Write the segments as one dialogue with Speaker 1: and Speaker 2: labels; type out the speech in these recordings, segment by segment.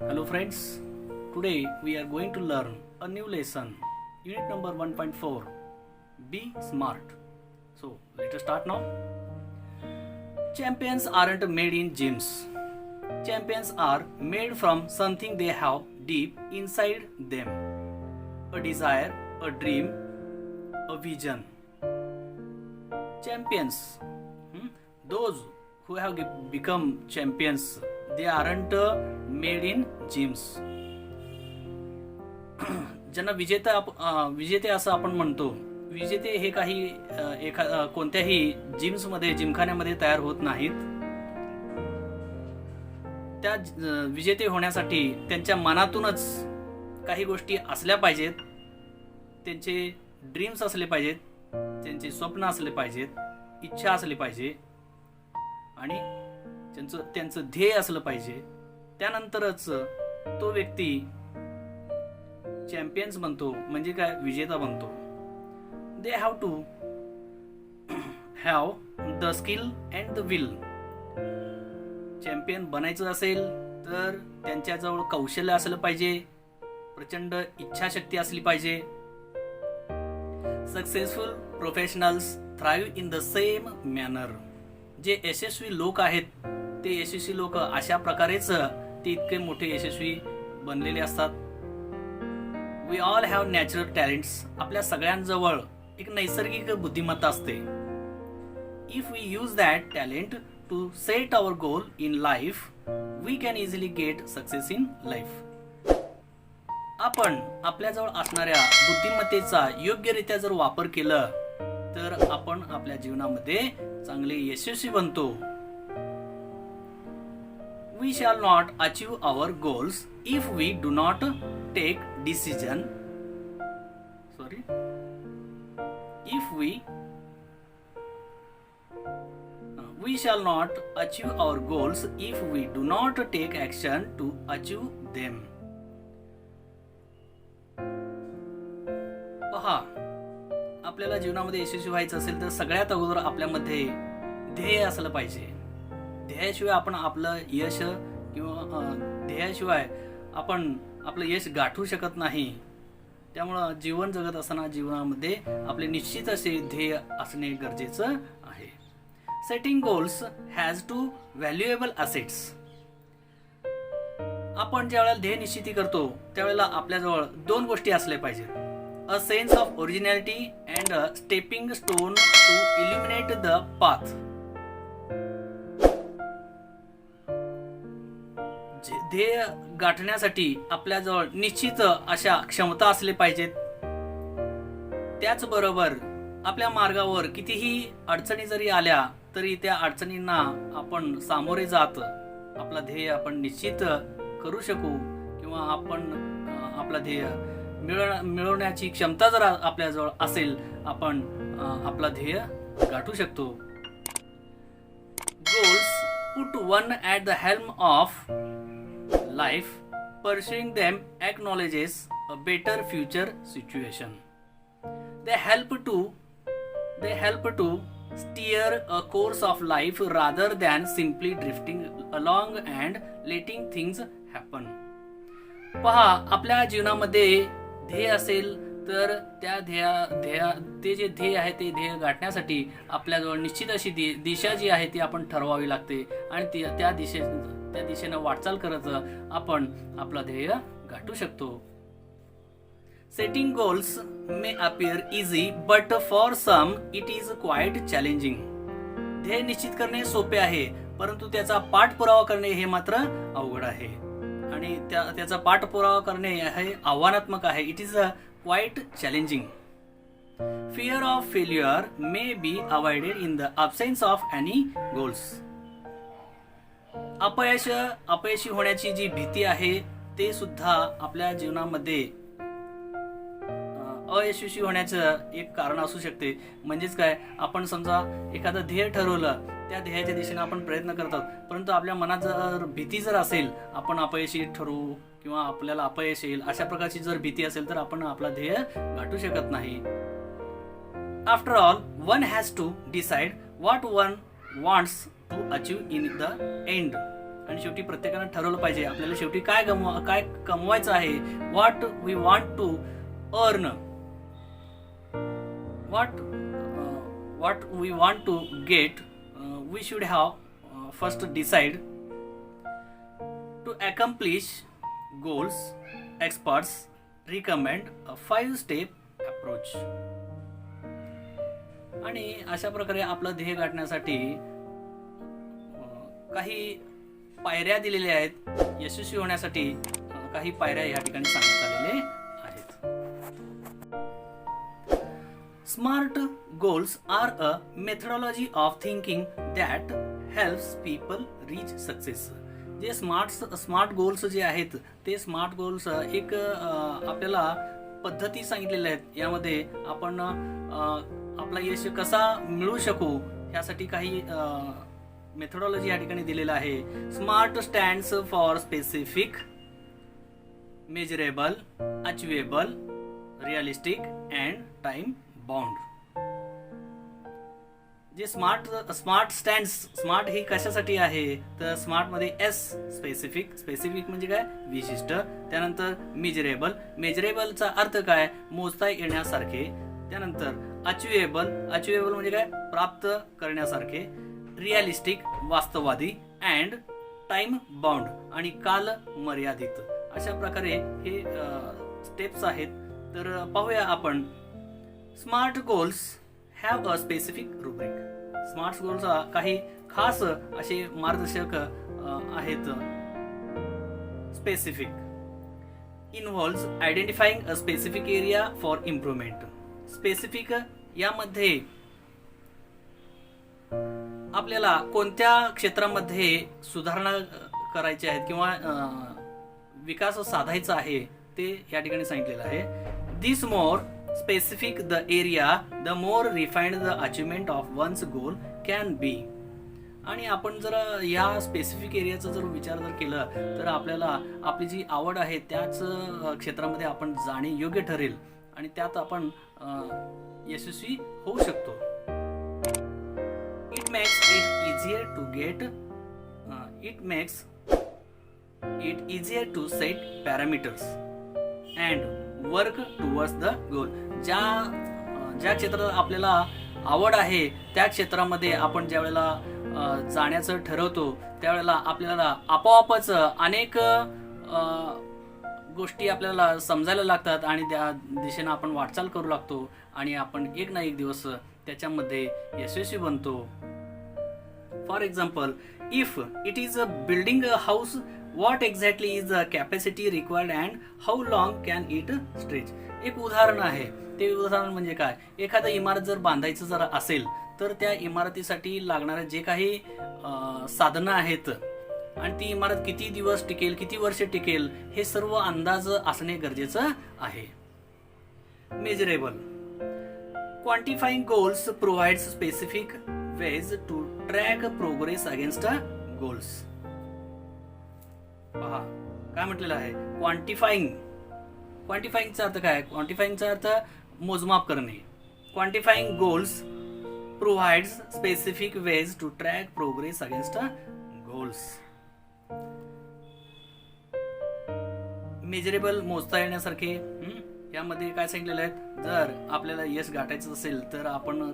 Speaker 1: Hello friends, today we are going to learn a new lesson, unit number 1.4, Be Smart. So let us start now. Champions aren't made in gyms. Champions are made from something they have deep inside them. A desire, a dream, a vision. Champions, those who have become champions, they aren't made in gyms. ज्यांना विजेते असं आपण म्हणतो, विजेते हे काही कोणत्याही जिम्समध्ये जिमखान्यामध्ये तयार होत नाहीत. त्या विजेते होण्यासाठी त्यांच्या मनातूनच काही गोष्टी असल्या पाहिजेत. त्यांचे ड्रीम्स असले पाहिजेत, त्यांचे स्वप्न असले पाहिजेत, इच्छा असली पाहिजे आणि त्यांचं ध्येय असलं पाहिजे. त्यानंतरच तो व्यक्ती चॅम्पियन्स बनतो, म्हणजे काय, विजेता बनतो. They have to have the skill and the will. Champion बनायचं असेल तर त्यांच्याजवळ कौशल्य असलं पाहिजे, प्रचंड इच्छाशक्ती असली पाहिजे. Successful professionals thrive in the same manner. जे यशस्वी लोक आहेत ते यशस्वी लोक अशा प्रकारेच ते इतके मोठे यशस्वी बनलेले असतात. We all have natural talents. आपल्या सगळ्यांजवळ एक नैसर्गिक बुद्धिमत्ता असते. If we use that talent to set our goal in life, we can easily get success in life. आपण आपल्याजवळ असणाऱ्या बुद्धिमत्तेचा योग्यरित्या जर वापर केला तर आपण आपल्या जीवनामध्ये चांगले यशस्वी बनतो. We shall not achieve our goals if we do not take decision. We shall not achieve our goals if we do not take action to achieve them. पहा, आपल्याला जीवनामध्ये यशस्वी व्हायचं असेल तर सगळ्यात अगोदर आपल्यामध्ये ध्येय असलं पाहिजे. ध्येयाशिवाय आपण आपलं यश किंवा ध्येयाशिवाय आपण आपलं यश गाठू शकत नाही. त्यामुळं जीवन जगत असताना जीवनामध्ये आपले निश्चित असे ध्येय असणे गरजेचं आहे. Setting goals has to valuable assets. आपण ज्यावेळेला ध्येय निश्चिती करतो त्यावेळेला आपल्याजवळ दोन गोष्टी असल्या पाहिजेत. A sense of originality and a stepping stone to illuminate the path. ध्येय गाठण्यासाठी आपल्याजवळ निश्चित अशा क्षमता असले पाहिजेत. त्याचबरोबर आपल्या मार्गावर कितीही अडचणी जरी आल्या तरी त्या अडचणींना आपण सामोरे जात आपला ध्येय आपण निश्चित करू शकू किंवा आपण आपला ध्येय मिळवण्याची क्षमता जर आपल्याजवळ असेल आपण आपला ध्येय गाठू शकतो. Goals put one at the helm of life. Pursuing them acknowledges a better future situation. They help to steer a course of life rather than simply drifting along and letting things happen. पहा, आपल्या जीवनामध्ये ध्येय असेल तर त्या ते जे ध्येय आहे ते ध्येय गाठण्यासाठी आपल्याजवळ निश्चित अशी दिशा जी आहे ती आपण ठरवावी लागते आणि त्या दिशेनं वाटचाल करत आपण आपला ध्येय गाठू शकतो. Setting goals may appear easy but for some it is quite challenging. ध्येय निश्चित करणे सोपे आहे परंतु त्याचा पाठपुरावा करणे हे मात्र अवघड आहे आणि त्याचा पाठपुरावा करणे हे आव्हानात्मक आहे. It is quite challenging. Fear of failure may be avoided in the absence of any goals. अपयशी होण्याची जी भीती आहे ते सुद्धा आपल्या जीवनामध्ये अयशस्वी होण्याचं एक कारण असू शकते. म्हणजेच काय, आपण समजा एखादं ध्येय ठरवलं, त्या ध्येयाच्या दिशेने आपण प्रयत्न करतात परंतु आपल्या मनात जर भीती जर असेल आपण अपयशी ठरवू किंवा आपल्याला अपयश येईल अशा प्रकारची जर भीती असेल तर आपण आपला ध्येय गाठू शकत नाही. After all, one has to decide what one wants to achieve in the end. आणि शेवटी प्रत्येकानं ठरवलं पाहिजे आपल्याला शेवटी काय कमवायचं आहे. What we want to earn, what we want to get, we should have first decide. To accomplish goals, experts recommend a 5-step approach. आणि अशा प्रकारे आपलं ध्येय गाठण्यासाठी काही पायऱ्या दिलेल्या आहेत. यशस्वी होण्यासाठी काही पायऱ्या या ठिकाणी सांगण्यात आलेले आहेत. Smart goals are a methodology of thinking that helps people reach success. जे स्मार्ट गोल्स जे आहेत ते स्मार्ट गोल्स एक आपल्याला पद्धती सांगितलेल्या आहेत. यामध्ये आपण आपला यश कसा मिळवू शकू यासाठी काही मेथडॉलॉजी या ठिकाणी दिलेला आहे. Smart stands for specific, measurable, achievable, realistic and time bound. जे स्मार्ट ही कशासाठी आहे तर स्मार्ट मध्ये एस स्पेसिफिक म्हणजे काय विशिष्ट, त्यानंतर मेजरेबलचा अर्थ काय मोजता येण्यासारखे, त्यानंतर अचिवेबल म्हणजे काय प्राप्त करण्यासारखे, रिअलिस्टिक वास्तववादी, अँड टाइम बाउंड आणि काल मर्यादित. अशा प्रकारे हे स्टेप्स आहेत. तर पाहूया आपण. Smart goals have a specific rubric. Smart goals काही खास असे मार्गदर्शक आहेत. Specific involves identifying a specific area for improvement. Specific यामध्ये आपल्याला कोणत्या क्षेत्रामध्ये सुधारणा करायची आहेत किंवा विकास साधायचा आहे ते या ठिकाणी सांगितलेलं आहे. This more specific the area, the more refined the achievement of one's goal can be. आणि आपण जर या स्पेसिफिक एरियाचा जर विचार जर केला तर आपल्याला आपली जी आवड आहे त्याच क्षेत्रामध्ये आपण जाणे योग्य ठरेल आणि त्यात आपण यशस्वी होऊ शकतो. It makes it easier to set parameters and work towards the goal. ज्या क्षेत्रात आपल्याला आवड आहे त्या क्षेत्रामध्ये आपण ज्या वेळेला जाण्याचं ठरवतो त्यावेळेला आपल्याला आपोआपच अनेक गोष्टी आपल्याला समजायला लागतात आणि त्या दिशेनं आपण वाटचाल करू लागतो आणि आपण एक ना एक दिवस त्याच्यामध्ये यशस्वी बनतो. For example, if it is a building a house, what exactly is the capacity required and how long can it stretch. एक उदाहरण आहे. ते उदाहरण म्हणजे काय, एखादं इमारत जर बांधायचं जर असेल तर त्या इमारतीसाठी लागणारे जे काही साधनं आहेत आणि ती इमारत किती दिवस टिकेल, किती वर्ष टिकेल हे सर्व अंदाज असणे गरजेचं आहे. Measurable quantifying goals provides specific ways to track progress against goals. पहा काय म्हटलेलं आहे. क्वांटिफाईंगचा अर्थ काय. क्वांटिफाईंगचा अर्थ मोजमाप करणे. Quantifying goals provides specific ways to track progress against goals. Measurable मोजता येण्यासारखे. यामध्ये काय सांगितलेलं आहे, जर आपल्याला यश गाठायचं असेल तर आपण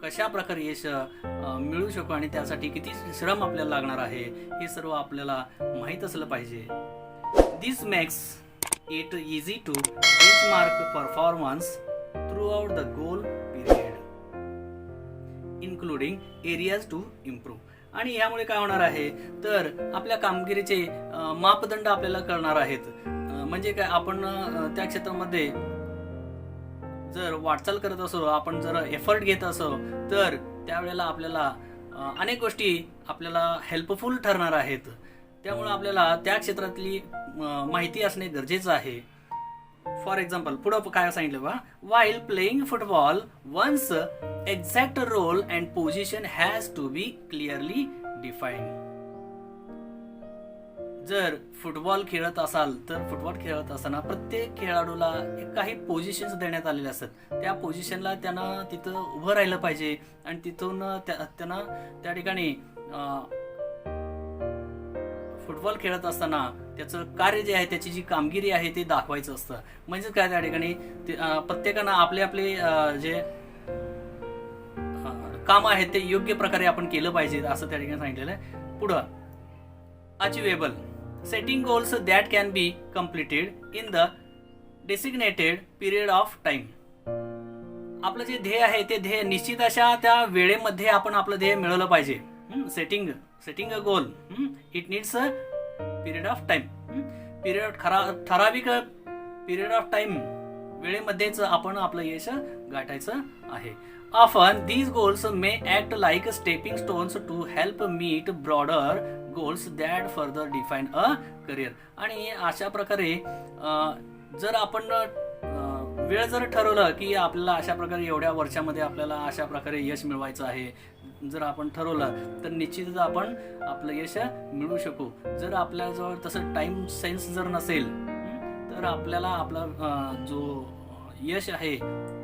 Speaker 1: कशा प्रकारे यश मिळू शकू आणि त्यासाठी किती श्रम आपल्याला लागणार आहे हे सर्व आपल्याला माहीत असलं पाहिजे. This makes it easy to benchmark performance throughout the goal period including areas to improve. आणि यामुळे काय होणार आहे तर आपल्या कामगिरीचे मापदंड आपल्याला कळणार आहेत. म्हणजे काय, आपण त्या क्षेत्रामध्ये जर वाटचाल करत असो, आपण जर एफर्ट घेत असो तर त्यावेळेला आपल्याला अनेक गोष्टी आपल्याला हेल्पफुल ठरणार आहेत. त्यामुळे आपल्याला त्या क्षेत्रातली माहिती असणे गरजेचं आहे. फॉर एक्झाम्पल, पुढं काय सांगितलं बा, while playing football once exact role and position has to be clearly defined. जर फुटबॉल खेळत असाल तर फुटबॉल खेळत असताना प्रत्येक खेळाडूला काही पोझिशन्स देण्यात आलेले असतात. त्या पोझिशनला त्यानं तिथं उभं राहिलं पाहिजे आणि तिथून त्यानं त्या ठिकाणी फुटबॉल खेळत असताना त्याचं कार्य जे आहे, त्याची जी कामगिरी आहे ते दाखवायचं असतं. म्हणजे काय त्या ठिकाणी प्रत्येकानं आपले आपले जे काम आहे ते योग्य प्रकारे आपण केलं पाहिजे असं त्या ठिकाणी सांगितलेलं आहे. पुढं achievable, setting goals that can be completed in the designated period of time. आपलं जे ध्येय आहे ते ध्येय निश्चित अशा त्या वेळेमध्ये आपण आपलं ध्येय मिळवलं पाहिजे. Setting a goal, it needs a period of time. ठराविक पिरियड ऑफ टाइम वेळेमध्येच आपण आपलं यश गाठायचं आहे. Often these goals may act like stepping stones to help meet broader goals that further define a career. आणि अशा प्रकारे जर आपण वेळ जर ठरवलं की आपल्याला अशा प्रकारे एवढ्या वर्षामध्ये आपल्याला अशा प्रकारे यश मिळवायचं आहे, जर आपण ठरवलं तर निश्चितच आपण आपलं यश मिळवू शकू. जर आपल्याजवळ तसं टाइम सेन्स जर नसेल तर आपल्याला आपला जो यश आहे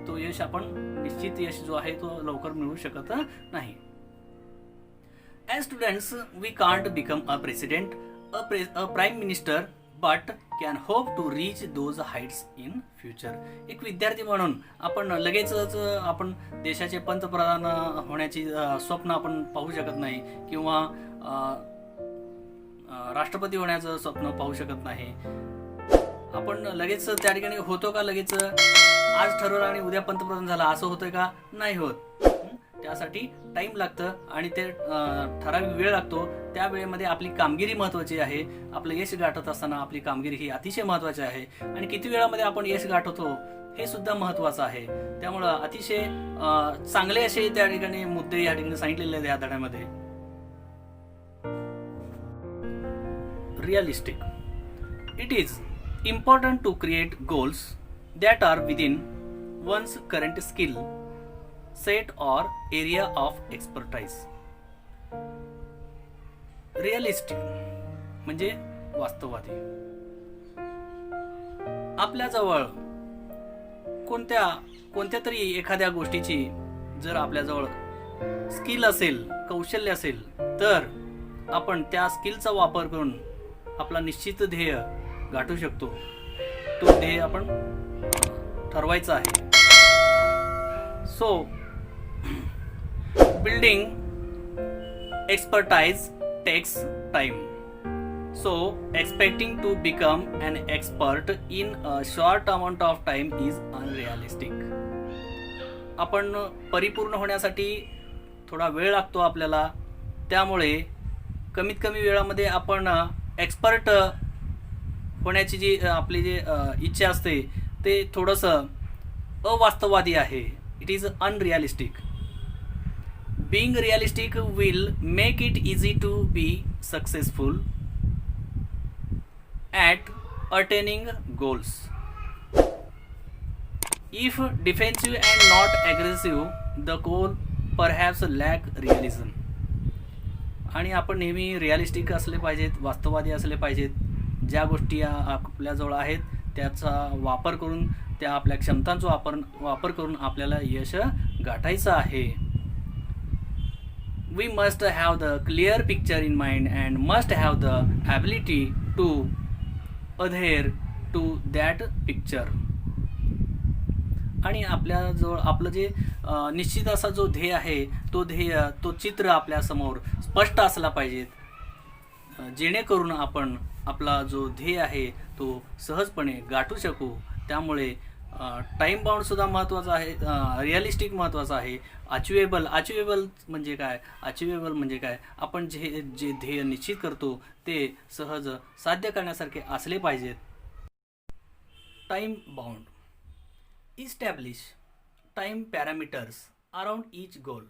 Speaker 1: तो यश आपण निश्चित यश जो आहे तो लवकर मिळवू शकत नाही. As students we can't become a president, a prime minister, but can hope to reach those heights in future. एक विद्यार्थी म्हणून आपण लगेचच आपण देशाचे पंतप्रधान होण्याची स्वप्न आपण पाहू शकत नाही किंवा राष्ट्रपती होण्याचं स्वप्न पाहू शकत नाही. आपण लगेच त्या ठिकाणी होतो का? लगेच आज ठरवलं आणि उद्या पंतप्रधान झाला असं होतंय का? नाही होत. त्यासाठी टाइम लागतं आणि ते ठराविक वेळ लागतो. त्या वेळेमध्ये आपली कामगिरी महत्त्वाची आहे. आपलं यश गाठत असताना आपली कामगिरी ही अतिशय महत्त्वाची आहे आणि किती वेळामध्ये आपण यश गाठवतो हे सुद्धा महत्त्वाचं आहे. त्यामुळं अतिशय चांगले असे त्या ठिकाणी मुद्दे या ठिकाणी सांगितलेले आहेत या धड्यामध्ये. Realistic, it is important to create goals that are within one's current skill set or area of expertise. Realistic म्हणजे वास्तववादी. आपल्याजवळ कोणत्या तरी एखाद्या गोष्टीची जर आपल्याजवळ स्किल असेल, कौशल्य असेल, तर आपण त्या स्किलचा वापर करून आपला निश्चित ध्येय गाठू शकतो. तो ध्येय आपण ठरवायचा आहे. So building expertise takes time. So expecting to become an expert in a short amount of time is unrealistic. आपण परिपूर्ण होण्यासाठी थोडा वेळ लागतो आपल्याला. त्यामुळे कमीत कमी वेळामध्ये आपण एक्सपर्ट होण्याची जी आपली जी इच्छा असते ते थोडंसं अवास्तववादी आहे. It is unrealistic. Being realistic will make it easy to be successful at attaining goals. If defensive and not aggressive the goal perhaps lack realism. आणि आपण नेहमी रिअलिस्टिक असले पाहिजेत, वास्तववादी असले पाहिजेत. ज्या गोष्टी आपल्याजवळ आहेत त्याचा वापर करून, त्या आपल्या क्षमतांचा वापर करून आपल्याला यश गाठायचं आहे. We must have the clear picture in mind and must have the ability to adhere to that picture. आणि आपल्याजवळ आपलं जे निश्चित असा जो ध्येय आहे तो चित्र आपल्यासमोर स्पष्ट असला पाहिजे, जेणेकरून आपण आपला जो ध्येय आहे तो सहजपणे गाठू शकू. त्यामुळे टाइम बाउंड सुद्धा महत्त्वाचा आहे, रिअलिस्टिक महत्त्वाचा आहे. अचिवेबल म्हणजे काय? अचिवेबल म्हणजे काय? आपण जे ध्येय निश्चित करतो ते सहज साध्य करण्यासारखे असले पाहिजेत. Time bound, establish time parameters around each goal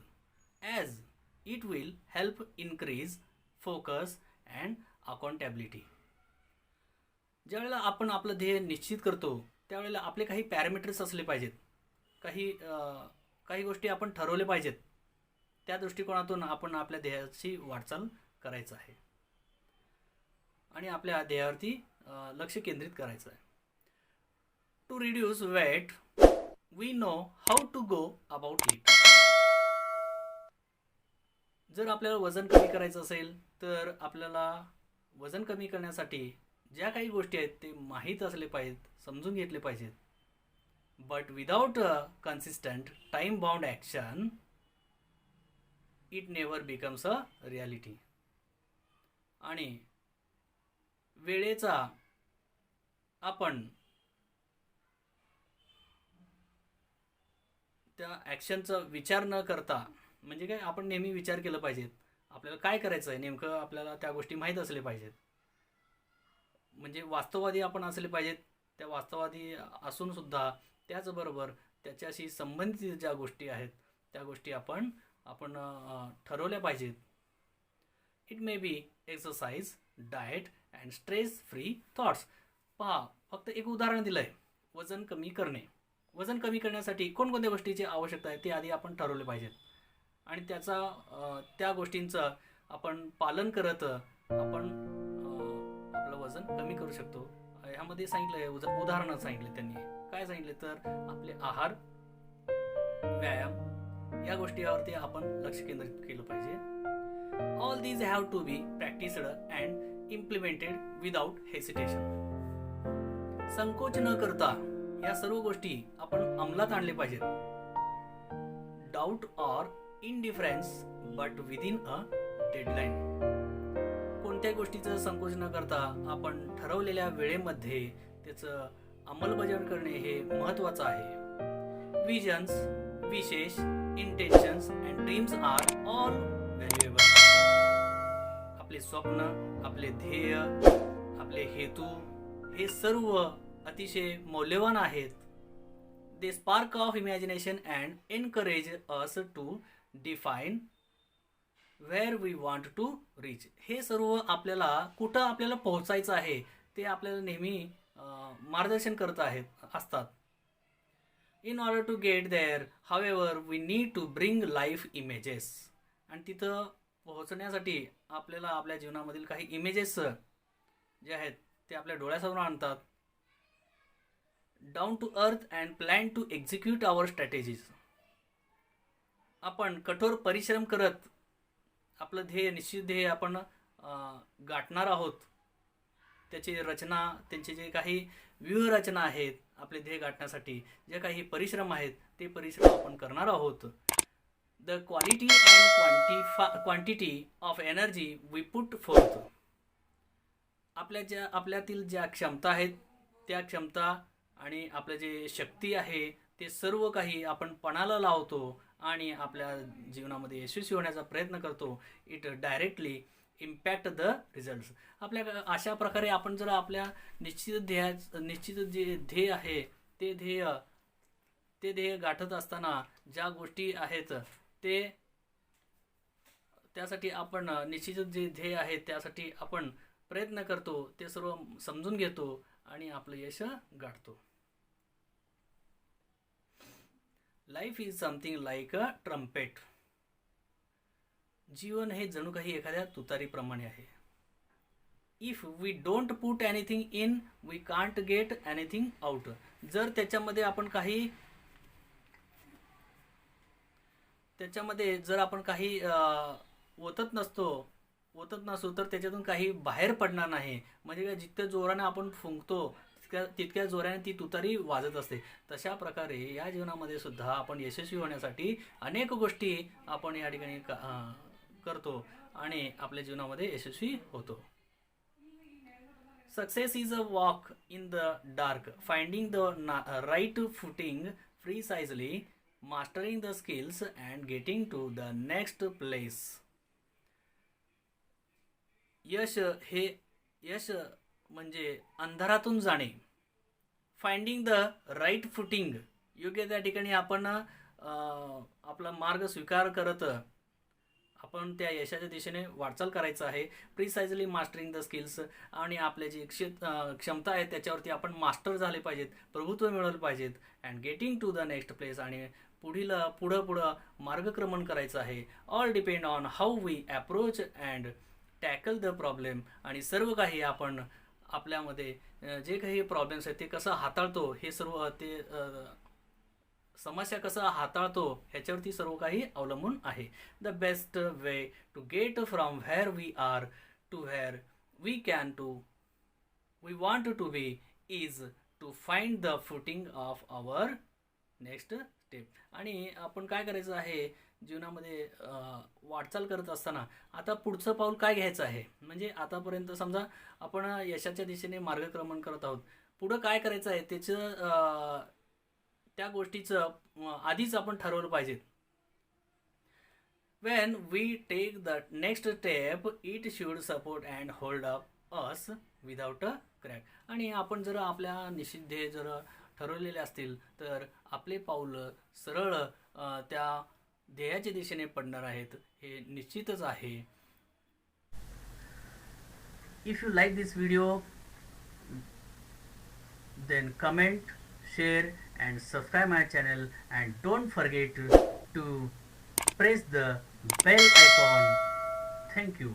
Speaker 1: as it will help increase focus and accountability. ज्यावेळेला आपण आपलं ध्येय निश्चित करतो त्यावेळेला आपले काही पॅरामीटर्स असले पाहिजेत. काही गोष्टी आपण ठरवले पाहिजेत. त्या दृष्टिकोनातून आपण आपल्या ध्येयाची वाटचाल करायचं आहे आणि आपल्या ध्येयावरती लक्ष केंद्रित करायचं आहे. To reduce weight we know how to go about it. जर आपल्याला वजन कमी करायचं असेल तर आपल्याला वजन कमी करण्यासाठी ज्या काही गोष्टी आहेत ते माहीत असले पाहिजेत, समजून घेतले पाहिजेत. But without consistent time bound action it never becomes a reality. आणि वेळेचा आपण त्या ॲक्शनचा विचार न करता, म्हणजे काय, आपण नेहमी विचार केलं पाहिजेत आपल्याला काय करायचं आहे नेमकं, आपल्याला त्या गोष्टी माहीत असल्या पाहिजेत. म्हणजे वास्तववादी आपण असले पाहिजेत. त्या वास्तववादी असूनसुद्धा त्याचबरोबर त्याच्याशी संबंधित ज्या गोष्टी आहेत त्या गोष्टी आपण आपण ठरवल्या पाहिजेत. It may be exercise, diet and stress free thoughts. पहा, फक्त एक उदाहरण दिलं आहे. वजन कमी करणे. वजन कमी करण्यासाठी कोणकोणत्या गोष्टीची आवश्यकता आहे ते आधी आपण ठरवले पाहिजेत आणि त्या गोष्टींचं आपण पालन करत आपण आपलं वजन कमी करू शकतो. ह्यामध्ये सांगितलं आहे, उदाहरणं सांगितले त्यांनी. काय सांगितले तर आपले आहार, व्यायाम या गोष्टीवरती आपण लक्ष केंद्रित केलं पाहिजे. All these have to be practised and implemented without hesitation. संकोच न करता या सर्व गोष्टी आपण अंमलात आणले पाहिजेत. Doubt or indifference but within a deadline. कोणत्याही गोष्टीचं संकोच न करता आपण ठरवलेल्या वेळेमध्ये त्याचं अंमलबजावणी करणे हे महत्त्वाचं आहे. विजन्स, विशेष, intentions and dreams are all valuable. आपले स्वप्न, आपले ध्येय, आपले हेतू हे सर्व अतिशय मौल्यवान आहेत. They spark of imagination and encourage us to define where we want to reach. हे सर्व आपल्याला कुठं आपल्याला पोहोचायचं आहे ते आपल्याला नेहमी मार्गदर्शन करत असतात. In order to get there however we need to bring life images. आणि तिथं पोहोचण्यासाठी आपल्याला आपल्या जीवनामधील काही इमेजेस जे आहेत ते आपल्या डोळ्यासमोर आणतात. Down to earth and plan to execute our strategies. आपण कठोर परिश्रम करत आपलं ध्येय, निश्चित ध्येय आपण गाठणार आहोत. त्याची रचना, त्यांचे जे काही व्यूहरचना आहेत आपले ध्येय गाठण्यासाठी, जे काही परिश्रम आहेत ते परिश्रम आपण करणार आहोत. The quality and quantity of energy we put forth. आपल्यातील ज्या क्षमता आहेत त्या क्षमता आणि आपलं जे शक्ती आहे ते सर्व काही आपण पणाला लावतो आणि आपल्या जीवनामध्ये यशस्वी होण्याचा प्रयत्न करतो. It directly impact the results. आपल्या अशा प्रकारे आपण जर आपल्या निश्चित जे ध्येय आहे ते ध्येय गाठत असताना ज्या गोष्टी आहेत त्यासाठी आपण निश्चित जे ध्येय आहे त्यासाठी आपण प्रयत्न करतो, ते सर्व समजून घेतो आणि आपलं यश गाठतो. Life is something like a trumpet. जीवन हे जणू काही एखाद्या तुतारीप्रमाणे आहे. If we don't put anything in we can't get anything out. जर त्याच्यामध्ये आपण काही ओतत नसतो तर त्याच्यातून काही बाहेर पडणार नाही. म्हणजे काय, जितक्या जोराने आपण फुंकतो तितक्या जोराने ती तुतारी वाजत असते. तशा प्रकारे या जीवनामध्ये सुद्धा आपण यशस्वी होण्यासाठी अनेक गोष्टी आपण या ठिकाणी करतो आणि आपल्या जीवनामध्ये यशस्वी होतो. Success is a walk in the dark, finding the right footing precisely, mastering the skills and getting to the next place. यश म्हणजे अंधारातून जाणे. फाइंडिंग द राईट फुटिंग, योग्य त्या ठिकाणी आपण आपला मार्ग स्वीकार करत आपण त्या यशाच्या दिशेने वाटचाल करायचं आहे. प्रिसाइजली मास्टरिंग द स्किल्स, आणि आपल्या जी क्षमता आहे त्याच्यावरती आपण मास्टर झाले पाहिजेत, प्रभुत्व मिळवलं पाहिजेत. And getting to the next place, आणि पुढं मार्गक्रमण करायचं आहे. All depend on how we approach and tackle the problem. आणि सर्व काही आपण आपल्यामध्ये जे काही प्रॉब्लेम्स आहेत ते कसं हाताळतो, हे सर्व ते समस्या कसं हाताळतो ह्याच्यावरती सर्व काही अवलंबून आहे. The best way to get from where we are to where we want to be is to find the footing of our next step. आणि आपण काय करायचं आहे जीवनामध्ये वाटचाल करत असताना आता पुढचं पाऊल काय घ्यायचं आहे. म्हणजे आतापर्यंत समजा आपण यशाच्या दिशेने मार्गक्रमण करत आहोत, पुढं काय करायचं आहे त्याचं त्या गोष्टीचं आधीच आपण ठरवलं पाहिजे. When we take the next step it should support and hold up us without a crack. आणि आपण जर आपल्या निश्चित ध्येय जर ठरवलेले असतील तर आपले पाऊल सरळ त्या ध्येयाच्या दिशेने पडणार आहेत हे निश्चितच आहे. If you like this video then comment, share and subscribe my channel, and don't forget to press the bell icon. Thank you.